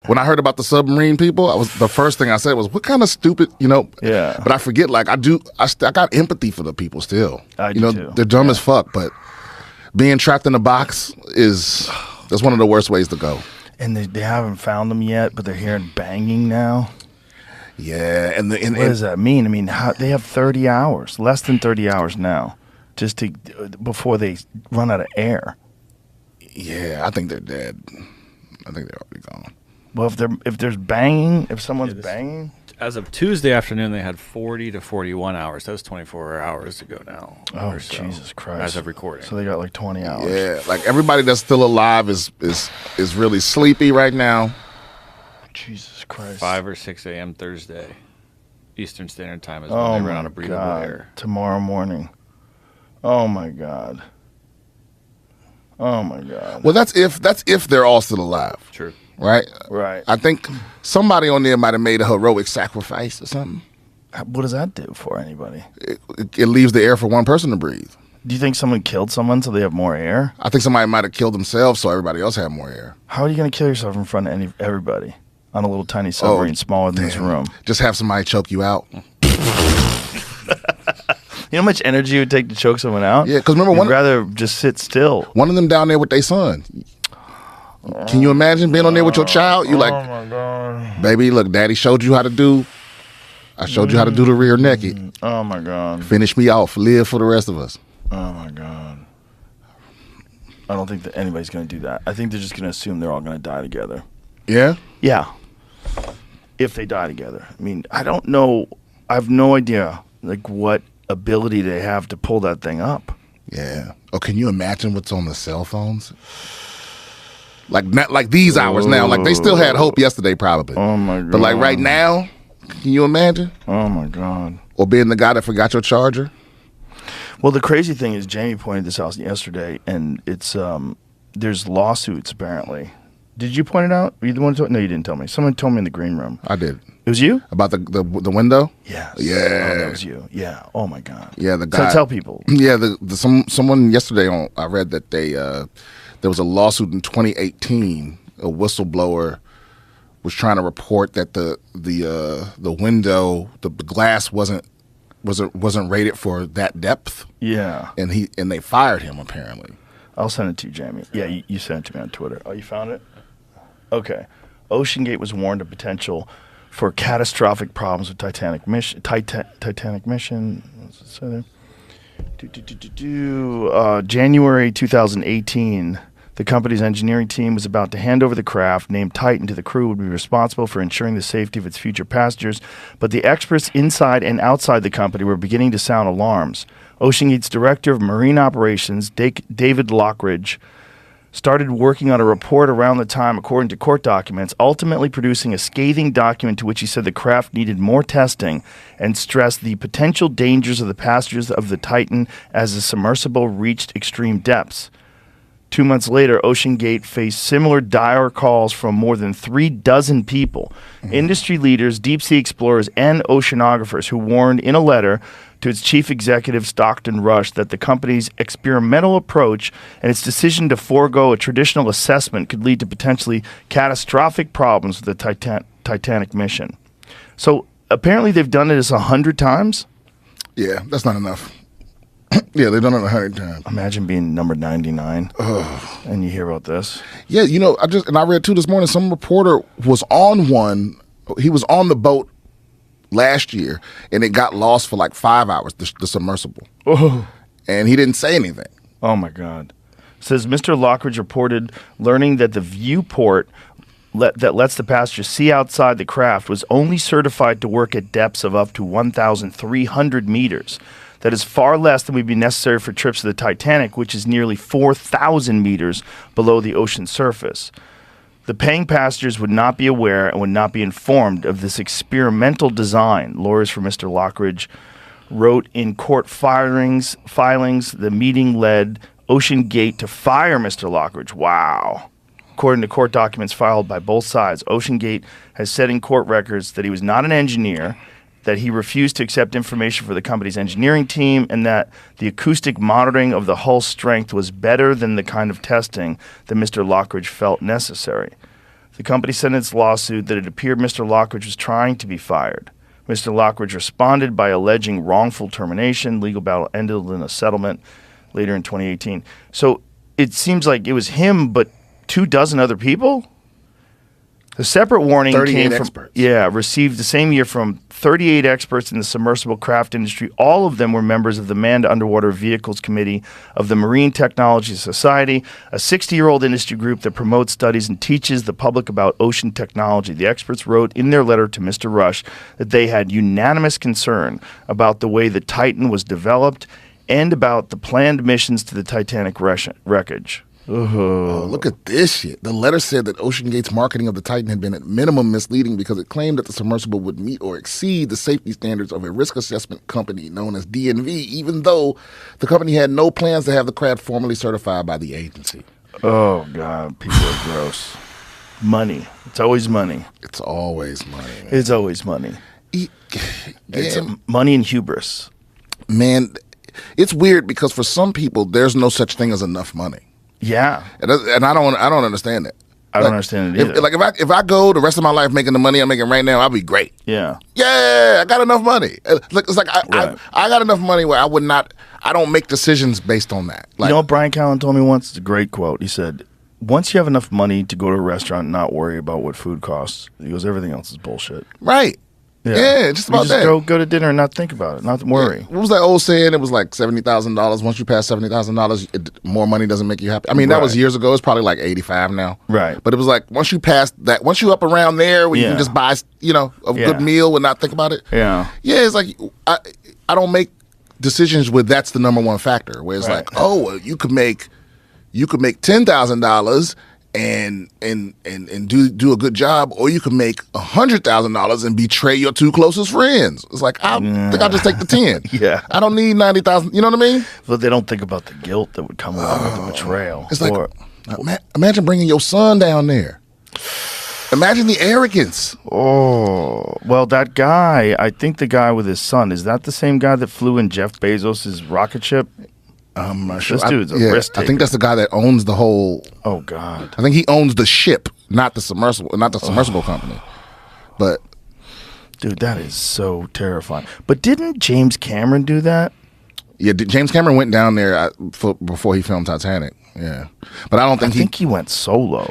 When I heard about the submarine people, the first thing I said was, "What kind of stupid, Yeah. But I forget, like I got empathy for the people still. I do too. They're dumb as fuck, but being trapped in a box that's one of the worst ways to go. And they haven't found them yet, but they're hearing banging now. Yeah, and what does that mean? I mean, they have 30 hours, less than 30 hours now, before they run out of air. Yeah, I think they're dead. I think they're already gone. Well, if there's banging, if someone's banging. As of Tuesday afternoon, they had 40 to 41 hours. That was 24 hours ago now. Oh, Jesus Christ. As of recording. So they got like 20 hours. Yeah, like everybody that's still alive is really sleepy right now. Jesus Christ. 5 or 6 a.m. Thursday, Eastern Standard Time is when they run out of breathable air. Tomorrow morning. Oh, my God. Oh, my God. Well, that's if they're all still alive. True. Right? Right. I think somebody on there might have made a heroic sacrifice or something. What does that do for anybody? It leaves the air for one person to breathe. Do you think someone killed someone so they have more air? I think somebody might have killed themselves so everybody else had more air. How are you going to kill yourself in front of everybody on a little tiny submarine smaller than this room? Just have somebody choke you out. You know how much energy it would take to choke someone out? Yeah, because remember, You'd rather just sit still. One of them down there with their son. Can you imagine being on there with your child? You like, oh my God, baby, look, daddy showed you how to do. I showed you how to do the rear naked. Oh my God. Finish me off. Live for the rest of us. Oh my God. I don't think that anybody's going to do that. I think they're just going to assume they're all going to die together. Yeah? Yeah. If they die together. I mean, I don't know. I have no idea, like, what ability they have to pull that thing up. Yeah. Oh, can you imagine what's on the cell phones? Like these hours now. Like they still had hope yesterday, probably. Oh my God. But like right now, can you imagine? Oh my God. Or being the guy that forgot your charger? Well, the crazy thing is, Jamie pointed this out yesterday, and it's there's lawsuits apparently. Did you point it out? Were you the one to? No, you didn't tell me. Someone told me in the green room. I did. It was you? About the window? Yes. Yeah. Oh, that was you. Yeah. Oh my God. Yeah, the guy. So tell people. Yeah, someone yesterday I read that there was a lawsuit in 2018. A whistleblower was trying to report that the window, the glass wasn't rated for that depth. Yeah. And they fired him apparently. I'll send it to you, Jamie. Yeah, you sent it to me on Twitter. Oh, you found it? Okay. OceanGate was warned of potential for catastrophic problems with Titanic mission. Titanic mission. What's it say there? January 2018. The company's engineering team was about to hand over the craft, named Titan, to the crew who would be responsible for ensuring the safety of its future passengers. But the experts inside and outside the company were beginning to sound alarms. OceanGate's director of marine operations, David Lockridge, started working on a report around the time, according to court documents, ultimately producing a scathing document to which he said the craft needed more testing and stressed the potential dangers of the passengers of the Titan as the submersible reached extreme depths. 2 months later, OceanGate faced similar dire calls from more than 36 people, industry leaders, deep-sea explorers, and oceanographers who warned in a letter to its chief executive, Stockton Rush, that the company's experimental approach and its decision to forego a traditional assessment could lead to potentially catastrophic problems with the Titanic mission. So apparently they've done this 100 times? Yeah, that's not enough. Yeah, they've done it 100 times. Imagine being number 99 and you hear about this. Yeah, I read too this morning, some reporter was on one. He was on the boat last year, and it got lost for like 5 hours, the submersible. Oh. And he didn't say anything. Oh, my God. It says Mr. Lockridge reported learning that the viewport that lets the passenger see outside the craft was only certified to work at depths of up to 1,300 meters. That is far less than would be necessary for trips to the Titanic, which is nearly 4,000 meters below the ocean surface. The paying passengers would not be aware and would not be informed of this experimental design. Lawyers for Mr. Lockridge wrote in court filings, the meeting led OceanGate to fire Mr. Lockridge. Wow. According to court documents filed by both sides, OceanGate has said in court records that he was not an engineer, that he refused to accept information for the company's engineering team, and that the acoustic monitoring of the hull strength was better than the kind of testing that Mr. Lockridge felt necessary. The company said in its lawsuit that it appeared Mr. Lockridge was trying to be fired. Mr. Lockridge responded by alleging wrongful termination. Legal battle ended in a settlement later in 2018. So it seems like it was him, but 24 other people? The separate warning 38 came from experts. received the same year from 38 experts in the submersible craft industry. All of them were members of the Manned Underwater Vehicles Committee of the Marine Technology Society, a 60-year-old industry group that promotes studies and teaches the public about ocean technology. The experts wrote in their letter to Mr. Rush that they had unanimous concern about the way the Titan was developed and about the planned missions to the Titanic wreckage. Oh, look at this shit. The letter said that OceanGate's marketing of the Titan had been at minimum misleading because it claimed that the submersible would meet or exceed the safety standards of a risk assessment company known as DNV, even though the company had no plans to have the craft formally certified by the agency. Oh, God. People are gross. Money. It's always money. It's always money. Man. It's always money. It's money and hubris. Man, it's weird because for some people, there's no such thing as enough money. Yeah. And I don't understand it. I don't understand it either. If I go the rest of my life making the money I'm making right now, I'll be great. Yeah. Yeah, I got enough money. It's like I got enough money where I don't make decisions based on that. Like, you know what Brian Callen told me once? It's a great quote. He said, once you have enough money to go to a restaurant and not worry about what food costs, he goes, everything else is bullshit. Right. Yeah, just about that. Go to dinner and not think about it, not worry. Yeah. What was that old saying? It was like $70,000. Once you pass $70,000, more money doesn't make you happy. I mean, that was years ago. It's probably like 85 now. Right. But it was like once you pass that, once you up around there where you can just buy, a good meal and not think about it. Yeah. Yeah, it's like I don't make decisions where that's the number one factor. Where it's like, oh, well, you could make $10,000 and do a good job, or you can make $100,000 and betray your two closest friends. It's like I think I'll just take the 10. Yeah, I don't need 90,000. You know what I mean? But they don't think about the guilt that would come along with the betrayal. It's like imagine bringing your son down there. Imagine the arrogance. Oh, well, that guy. I think the guy with his son, is that the same guy that flew in Jeff Bezos' rocket ship? I'm not sure. This dude's a risk taker. I think that's the guy that owns the whole. Oh God! I think he owns the ship, not the submersible company. But dude, that is so terrifying. But didn't James Cameron do that? Yeah, James Cameron went down there before he filmed Titanic. Yeah, but I think he went solo.